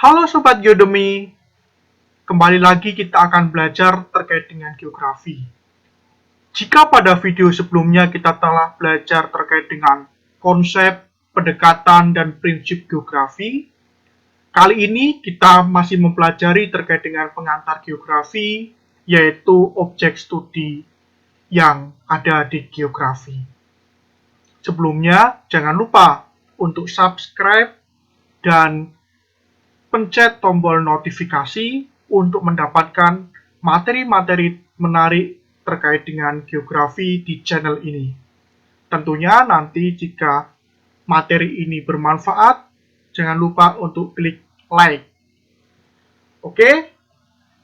Halo Sobat Geodemi, kembali lagi kita akan belajar terkait dengan geografi. Jika pada video sebelumnya kita telah belajar terkait dengan konsep, pendekatan, dan prinsip geografi, kali ini kita masih mempelajari terkait dengan pengantar geografi, yaitu objek studi yang ada di geografi. Sebelumnya, jangan lupa untuk subscribe dan pencet tombol notifikasi untuk mendapatkan materi-materi menarik terkait dengan geografi di channel ini. Tentunya nanti jika materi ini bermanfaat, jangan lupa untuk klik like. Oke,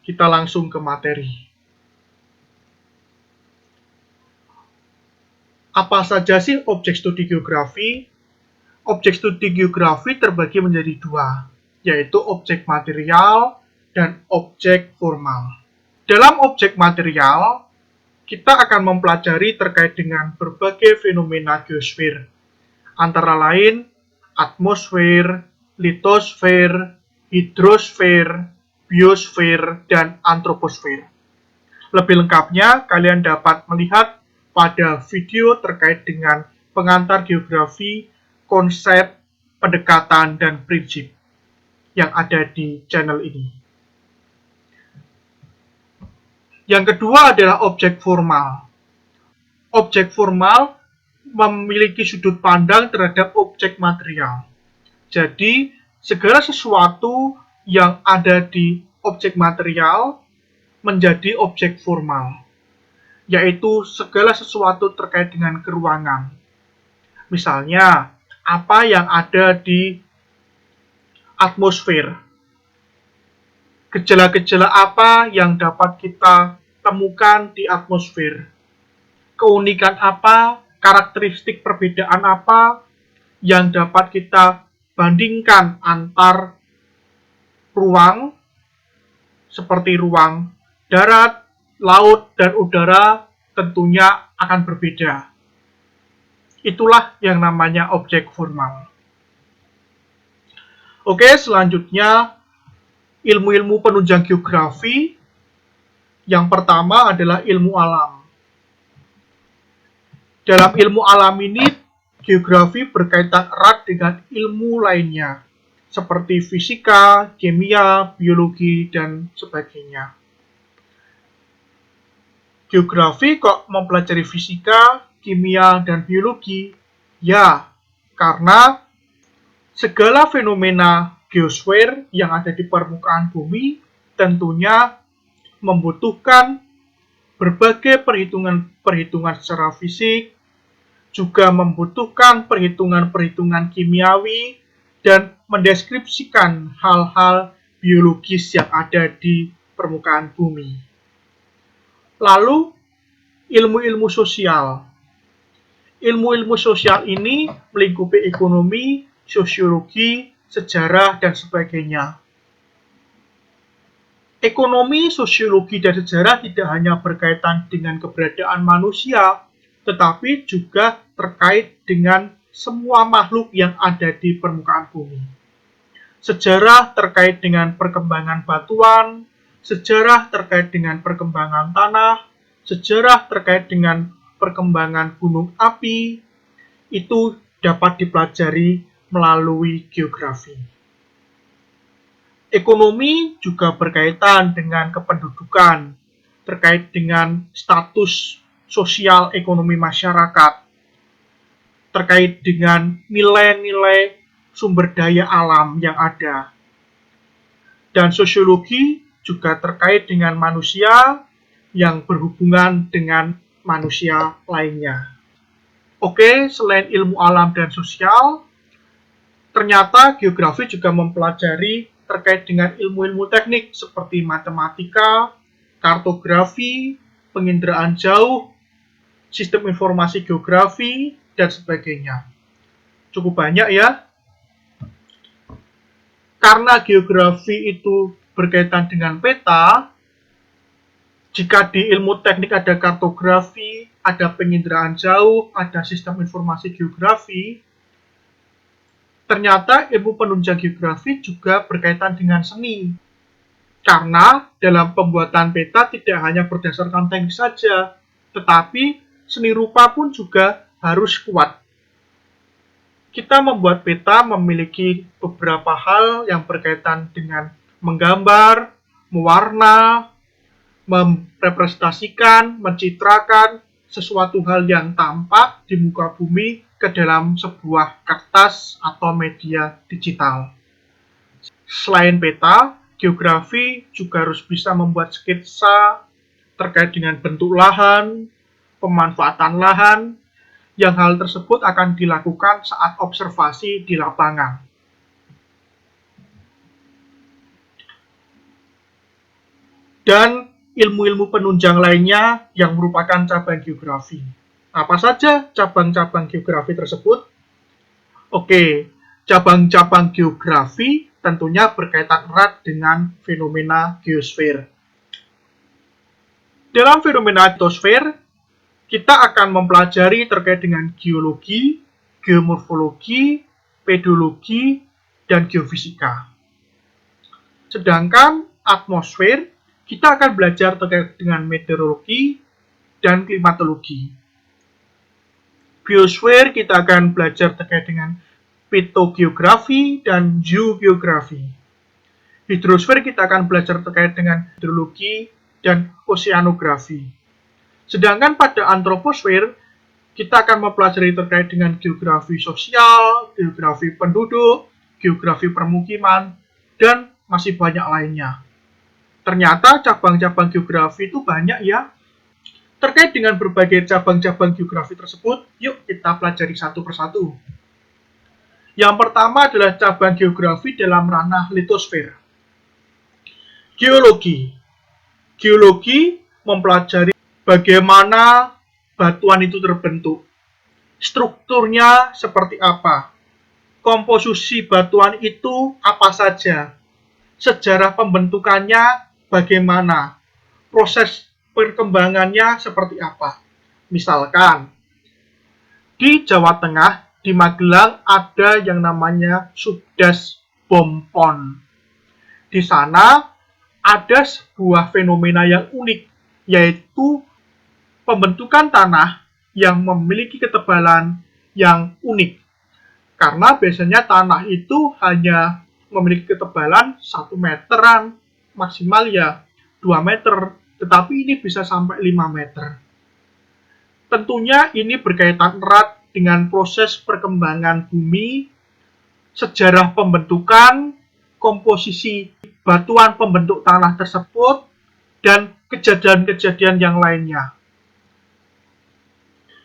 kita langsung ke materi. Apa saja sih objek studi geografi? Objek studi geografi terbagi menjadi dua, yaitu objek material dan objek formal. Dalam objek material, kita akan mempelajari terkait dengan berbagai fenomena geosfer, antara lain atmosfer, litosfer, hidrosfer, biosfer, dan antroposfer. Lebih lengkapnya, kalian dapat melihat pada video terkait dengan pengantar geografi, konsep, pendekatan, dan prinsip yang ada di channel ini. Yang kedua adalah objek formal. Objek formal memiliki sudut pandang terhadap objek material. Jadi, segala sesuatu yang ada di objek material menjadi objek formal, yaitu segala sesuatu terkait dengan keruangan. Misalnya, apa yang ada di atmosfer. Gejala-gejala apa yang dapat kita temukan di atmosfer? Keunikan apa, karakteristik perbedaan apa yang dapat kita bandingkan antar ruang, seperti ruang darat, laut, dan udara, tentunya akan berbeda. Itulah yang namanya objek formal. Oke, selanjutnya ilmu-ilmu penunjang geografi. Yang pertama adalah ilmu alam. Dalam ilmu alam ini, geografi berkaitan erat dengan ilmu lainnya, seperti fisika, kimia, biologi, dan sebagainya. Geografi kok mempelajari fisika, kimia, dan biologi? Ya, karena segala fenomena geosfer yang ada di permukaan bumi tentunya membutuhkan berbagai perhitungan secara fisik, juga membutuhkan perhitungan-perhitungan kimiawi, dan mendeskripsikan hal-hal biologis yang ada di permukaan bumi. Lalu, ilmu-ilmu sosial. Ilmu-ilmu sosial ini melingkupi ekonomi, sosiologi, sejarah, dan sebagainya. Ekonomi, sosiologi, dan sejarah tidak hanya berkaitan dengan keberadaan manusia, tetapi juga terkait dengan semua makhluk yang ada di permukaan bumi. Sejarah terkait dengan perkembangan batuan, sejarah terkait dengan perkembangan tanah, sejarah terkait dengan perkembangan gunung api, itu dapat dipelajari melalui geografi. Ekonomi juga berkaitan dengan kependudukan, terkait dengan status sosial ekonomi masyarakat, terkait dengan nilai-nilai sumber daya alam yang ada. Dan sosiologi juga terkait dengan manusia yang berhubungan dengan manusia lainnya. Oke, selain ilmu alam dan sosial, ternyata geografi juga mempelajari terkait dengan ilmu-ilmu teknik seperti matematika, kartografi, penginderaan jauh, sistem informasi geografi, dan sebagainya. Cukup banyak ya. Karena geografi itu berkaitan dengan peta, jika di ilmu teknik ada kartografi, ada penginderaan jauh, ada sistem informasi geografi, Ternyata ilmu penunjang geografi juga berkaitan dengan seni. Karena dalam pembuatan peta tidak hanya berdasarkan teknik saja, tetapi seni rupa pun juga harus kuat. Kita membuat peta memiliki beberapa hal yang berkaitan dengan menggambar, mewarna, merepresentasikan, mencitrakan sesuatu hal yang tampak di muka bumi ke dalam sebuah kertas atau media digital. Selain peta, geografi juga harus bisa membuat skitsa terkait dengan bentuk lahan, pemanfaatan lahan, yang hal tersebut akan dilakukan saat observasi di lapangan. Dan ilmu-ilmu penunjang lainnya yang merupakan cabang geografi. Apa saja cabang-cabang geografi tersebut? Oke, cabang-cabang geografi tentunya berkaitan erat dengan fenomena geosfer. Dalam fenomena geosfer, kita akan mempelajari terkait dengan geologi, geomorfologi, pedologi, dan geofisika. Sedangkan atmosfer, kita akan belajar terkait dengan meteorologi dan klimatologi. Biosfer, kita akan belajar terkait dengan pitogeografi dan geogeografi. Hidrosfer, kita akan belajar terkait dengan hidrologi dan oceanografi. Sedangkan pada antroposfer, kita akan mempelajari terkait dengan geografi sosial, geografi penduduk, geografi permukiman, dan masih banyak lainnya. Ternyata cabang-cabang geografi itu banyak ya. Terkait dengan berbagai cabang-cabang geografi tersebut, yuk kita pelajari satu persatu. Yang pertama adalah cabang geografi dalam ranah litosfer. Geologi. Geologi mempelajari bagaimana batuan itu terbentuk. Strukturnya seperti apa? Komposisi batuan itu apa saja? Sejarah pembentukannya bagaimana? Proses perkembangannya seperti apa? Misalkan, di Jawa Tengah, di Magelang ada yang namanya Subdas Bompon. Di sana ada sebuah fenomena yang unik, yaitu pembentukan tanah yang memiliki ketebalan yang unik. Karena biasanya tanah itu hanya memiliki ketebalan 1 meteran, maksimal ya 2 meter, tetapi ini bisa sampai 5 meter. Tentunya ini berkaitan erat dengan proses perkembangan bumi, sejarah pembentukan, komposisi batuan pembentuk tanah tersebut, dan kejadian-kejadian yang lainnya.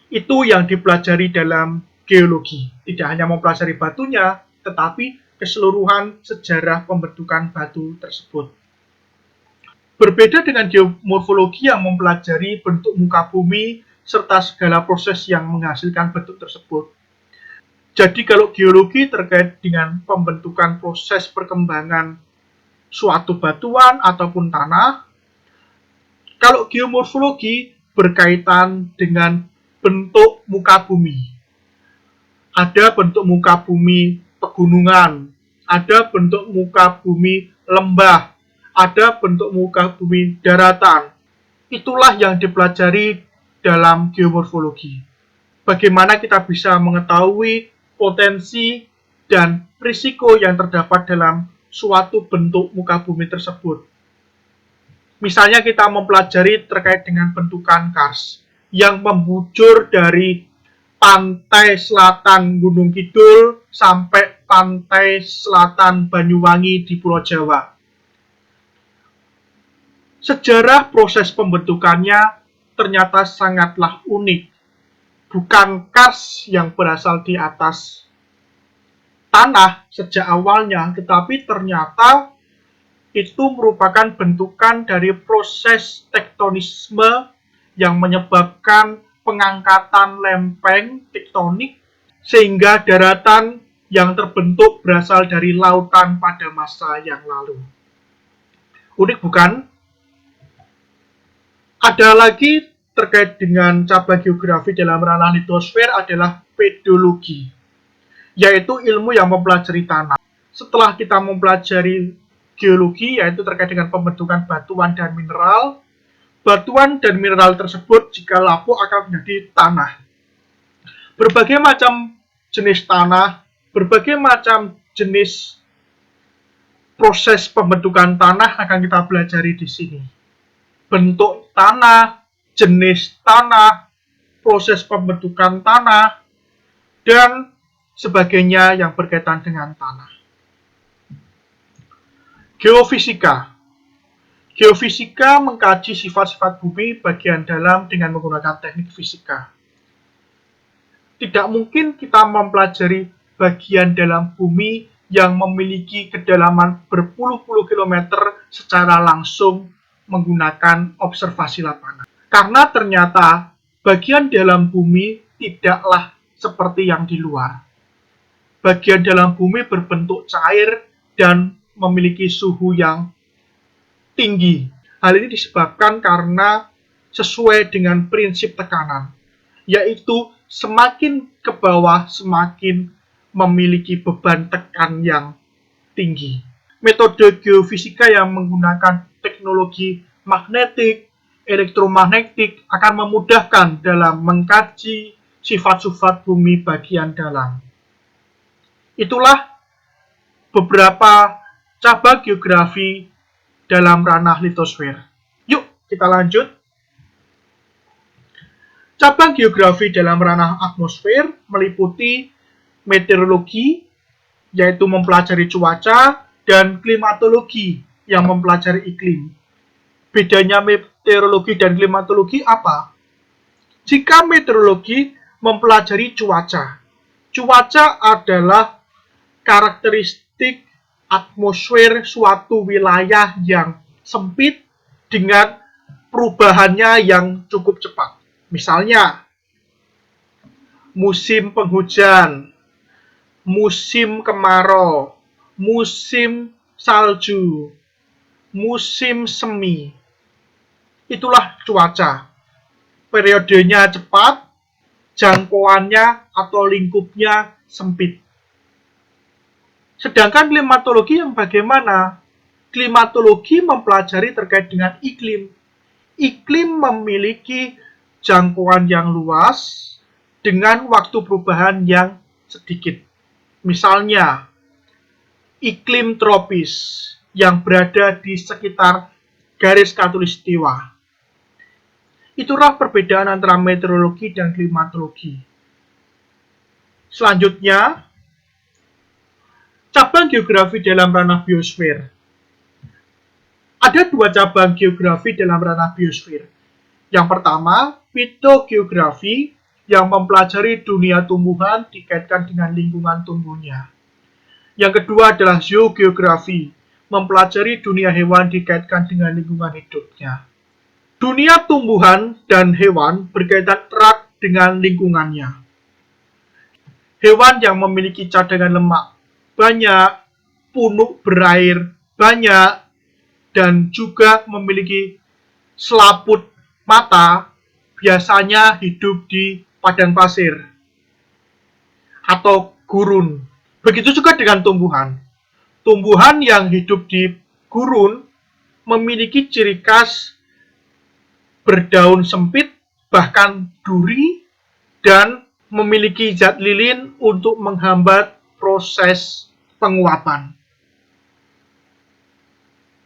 Itu yang dipelajari dalam geologi. Tidak hanya mempelajari batunya, tetapi keseluruhan sejarah pembentukan batu tersebut. Berbeda dengan geomorfologi yang mempelajari bentuk muka bumi serta segala proses yang menghasilkan bentuk tersebut. Jadi kalau geologi terkait dengan pembentukan proses perkembangan suatu batuan ataupun tanah, kalau geomorfologi berkaitan dengan bentuk muka bumi. Ada bentuk muka bumi pegunungan, ada bentuk muka bumi lembah, ada bentuk muka bumi daratan. Itulah yang dipelajari dalam geomorfologi. Bagaimana kita bisa mengetahui potensi dan risiko yang terdapat dalam suatu bentuk muka bumi tersebut. Misalnya kita mempelajari terkait dengan bentukan kars yang membujur dari pantai selatan Gunung Kidul sampai pantai selatan Banyuwangi di Pulau Jawa. Sejarah proses pembentukannya ternyata sangatlah unik. Bukan kars yang berasal di atas tanah sejak awalnya, tetapi ternyata itu merupakan bentukan dari proses tektonisme yang menyebabkan pengangkatan lempeng tektonik sehingga daratan yang terbentuk berasal dari lautan pada masa yang lalu. Unik bukan? Ada lagi terkait dengan cabang geografi dalam ranah litosfer adalah pedologi, yaitu ilmu yang mempelajari tanah. Setelah kita mempelajari geologi, yaitu terkait dengan pembentukan batuan dan mineral tersebut jika lapuk akan menjadi tanah. Berbagai macam jenis tanah, berbagai macam jenis proses pembentukan tanah akan kita pelajari di sini. Bentuk tanah, jenis tanah, proses pembentukan tanah, dan sebagainya yang berkaitan dengan tanah. Geofisika. Geofisika mengkaji sifat-sifat bumi bagian dalam dengan menggunakan teknik fisika. Tidak mungkin kita mempelajari bagian dalam bumi yang memiliki kedalaman berpuluh-puluh kilometer secara langsung menggunakan observasi lapangan. Karena ternyata bagian dalam bumi tidaklah seperti yang di luar. Bagian dalam bumi berbentuk cair dan memiliki suhu yang tinggi. Hal ini disebabkan karena sesuai dengan prinsip tekanan, yaitu semakin ke bawah semakin memiliki beban tekan yang tinggi. Metode geofisika yang menggunakan teknologi magnetik, elektromagnetik akan memudahkan dalam mengkaji sifat-sifat bumi bagian dalam. Itulah beberapa cabang geografi dalam ranah litosfer. Yuk, kita lanjut. Cabang geografi dalam ranah atmosfer meliputi meteorologi, yaitu mempelajari cuaca, dan klimatologi, yang mempelajari iklim. Bedanya meteorologi dan klimatologi apa? Jika meteorologi mempelajari cuaca, cuaca adalah karakteristik atmosfer suatu wilayah yang sempit dengan perubahannya yang cukup cepat. Misalnya, musim penghujan, musim kemarau, musim salju, musim semi. Itulah cuaca. Periodenya cepat, jangkauannya atau lingkupnya sempit. Sedangkan klimatologi yang bagaimana? Klimatologi mempelajari terkait dengan iklim. Iklim memiliki jangkauan yang luas dengan waktu perubahan yang sedikit. Misalnya, iklim tropis yang berada di sekitar garis khatulistiwa. Itulah perbedaan antara meteorologi dan klimatologi. Selanjutnya, cabang geografi dalam ranah biosfer. Ada dua cabang geografi dalam ranah biosfer. Yang pertama, fitogeografi yang mempelajari dunia tumbuhan dikaitkan dengan lingkungan tumbuhnya. Yang kedua adalah zoogeografi, mempelajari dunia hewan dikaitkan dengan lingkungan hidupnya. Dunia tumbuhan dan hewan berkaitan erat dengan lingkungannya. Hewan yang memiliki cadangan lemak banyak, punuk berair banyak, dan juga memiliki selaput mata, biasanya hidup di padang pasir atau gurun. Begitu juga dengan tumbuhan. Tumbuhan yang hidup di gurun memiliki ciri khas berdaun sempit, bahkan duri, dan memiliki zat lilin untuk menghambat proses penguapan.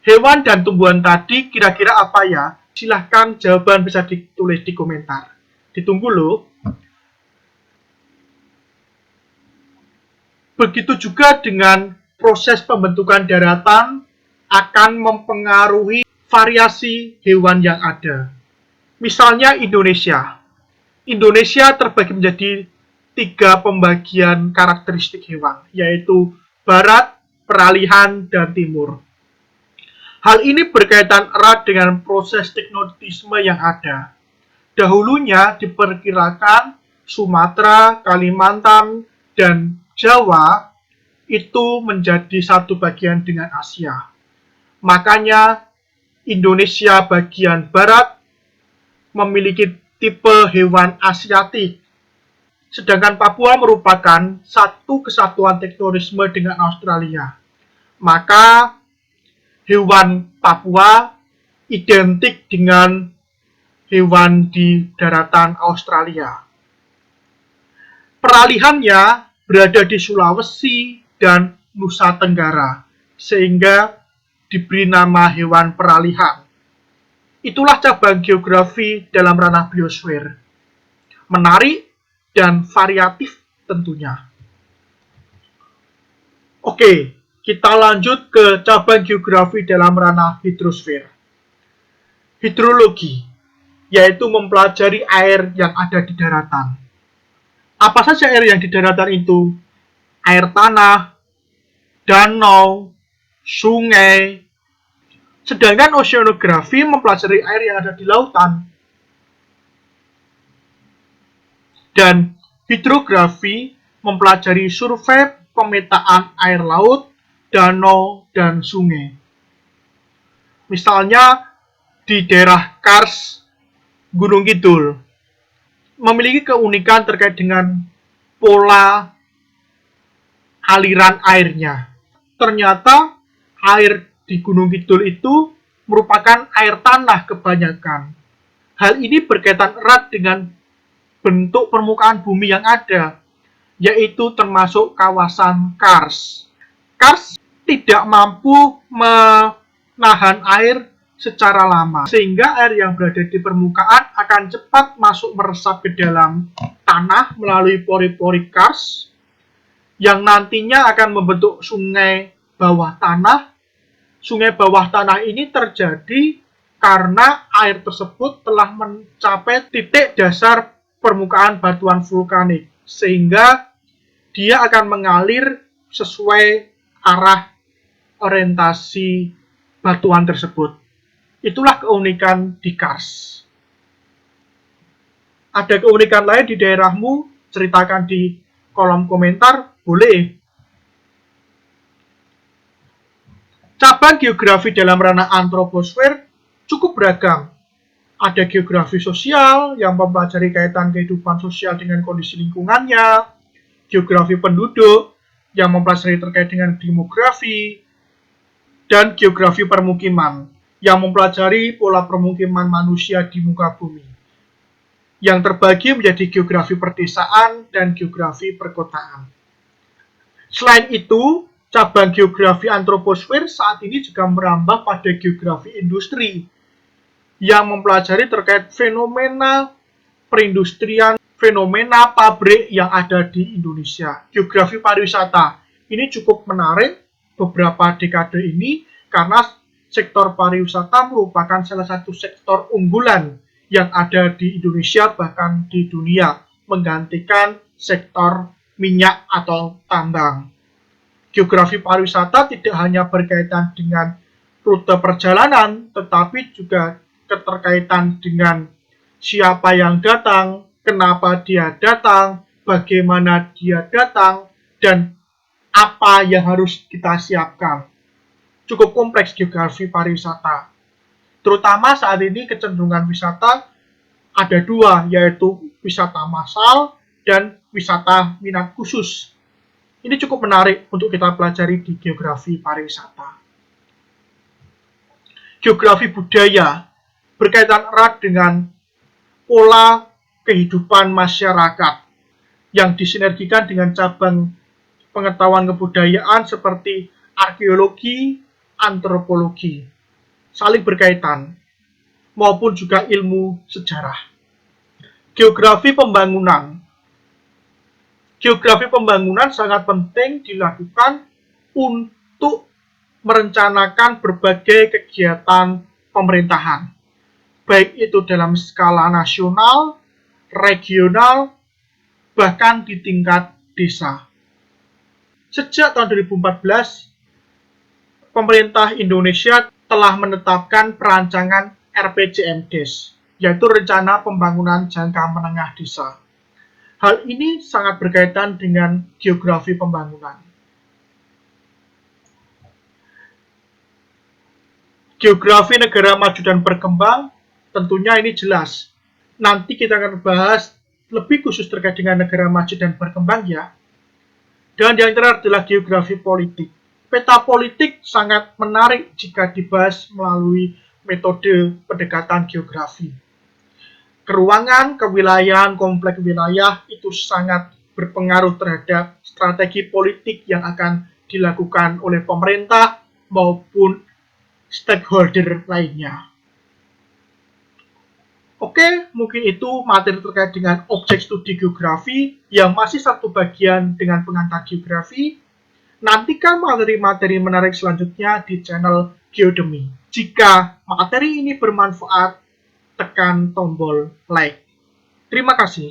Hewan dan tumbuhan tadi kira-kira apa ya? Silahkan jawaban bisa ditulis di komentar. Ditunggu loh. Begitu juga dengan proses pembentukan daratan akan mempengaruhi variasi hewan yang ada. Misalnya Indonesia. Indonesia terbagi menjadi 3 pembagian karakteristik hewan, yaitu barat, peralihan, dan timur. Hal ini berkaitan erat dengan proses teknotisme yang ada. Dahulunya diperkirakan Sumatera, Kalimantan, dan Jawa itu menjadi satu bagian dengan Asia. Makanya Indonesia bagian barat memiliki tipe hewan Asiatik. Sedangkan Papua merupakan satu kesatuan tektonisme dengan Australia. Maka hewan Papua identik dengan hewan di daratan Australia. Peralihannya berada di Sulawesi dan Nusa Tenggara, sehingga diberi nama hewan peralihan. Itulah cabang geografi dalam ranah biosfer. Menarik dan variatif tentunya. Oke, kita lanjut ke cabang geografi dalam ranah hidrosfer. Hidrologi, yaitu mempelajari air yang ada di daratan. Apa saja air yang di daratan itu? Air tanah, danau, sungai. Sedangkan oceanografi mempelajari air yang ada di lautan. Dan hidrografi mempelajari survei pemetaan air laut, danau, dan sungai. Misalnya di daerah Kars, Gunung Kidul, memiliki keunikan terkait dengan pola aliran airnya. Ternyata air di Gunung Kidul itu merupakan air tanah kebanyakan. Hal ini berkaitan erat dengan bentuk permukaan bumi yang ada, yaitu termasuk kawasan Kars. Kars tidak mampu menahan air secara lama, sehingga air yang berada di permukaan akan cepat masuk meresap ke dalam tanah melalui pori-pori Kars, yang nantinya akan membentuk sungai bawah tanah. Sungai bawah tanah ini terjadi karena air tersebut telah mencapai titik dasar permukaan batuan vulkanik, sehingga dia akan mengalir sesuai arah orientasi batuan tersebut. Itulah keunikan di Kars. Ada keunikan lain di daerahmu? Ceritakan di kolom komentar, boleh. Cabang geografi dalam ranah antroposfer cukup beragam. Ada geografi sosial yang mempelajari kaitan kehidupan sosial dengan kondisi lingkungannya, geografi penduduk yang mempelajari terkait dengan demografi, dan geografi permukiman yang mempelajari pola permukiman manusia di muka bumi, yang terbagi menjadi geografi perdesaan dan geografi perkotaan. Selain itu, cabang geografi antroposfer saat ini juga merambah pada geografi industri yang mempelajari terkait fenomena perindustrian, fenomena pabrik yang ada di Indonesia. Geografi pariwisata ini cukup menarik beberapa dekade ini karena sektor pariwisata merupakan salah satu sektor unggulan yang ada di Indonesia bahkan di dunia, menggantikan sektor minyak atau tambang. Geografi pariwisata tidak hanya berkaitan dengan rute perjalanan, tetapi juga keterkaitan dengan siapa yang datang, kenapa dia datang, bagaimana dia datang, dan apa yang harus kita siapkan. Cukup kompleks geografi pariwisata. Terutama saat ini kecenderungan wisata ada dua, yaitu wisata massal dan wisata minat khusus. Ini cukup menarik untuk kita pelajari di geografi pariwisata. Geografi budaya berkaitan erat dengan pola kehidupan masyarakat yang disinergikan dengan cabang pengetahuan kebudayaan seperti arkeologi, antropologi, saling berkaitan, maupun juga ilmu sejarah. Geografi pembangunan. Geografi pembangunan sangat penting dilakukan untuk merencanakan berbagai kegiatan pemerintahan, baik itu dalam skala nasional, regional, bahkan di tingkat desa. Sejak tahun 2014, pemerintah Indonesia telah menetapkan perancangan RPJMDes, yaitu Rencana Pembangunan Jangka Menengah Desa. Hal ini sangat berkaitan dengan geografi pembangunan. Geografi negara maju dan berkembang, tentunya ini jelas. Nanti kita akan bahas lebih khusus terkait dengan negara maju dan berkembang ya. Dan yang terakhir adalah geografi politik. Peta politik sangat menarik jika dibahas melalui metode pendekatan geografi. Keruangan, kewilayahan, kompleks wilayah itu sangat berpengaruh terhadap strategi politik yang akan dilakukan oleh pemerintah maupun stakeholder lainnya. Oke, mungkin itu materi terkait dengan objek studi geografi yang masih satu bagian dengan pengantar geografi. Nantikan materi-materi menarik selanjutnya di channel Geodemy. Jika materi ini bermanfaat, tekan tombol like. Terima kasih.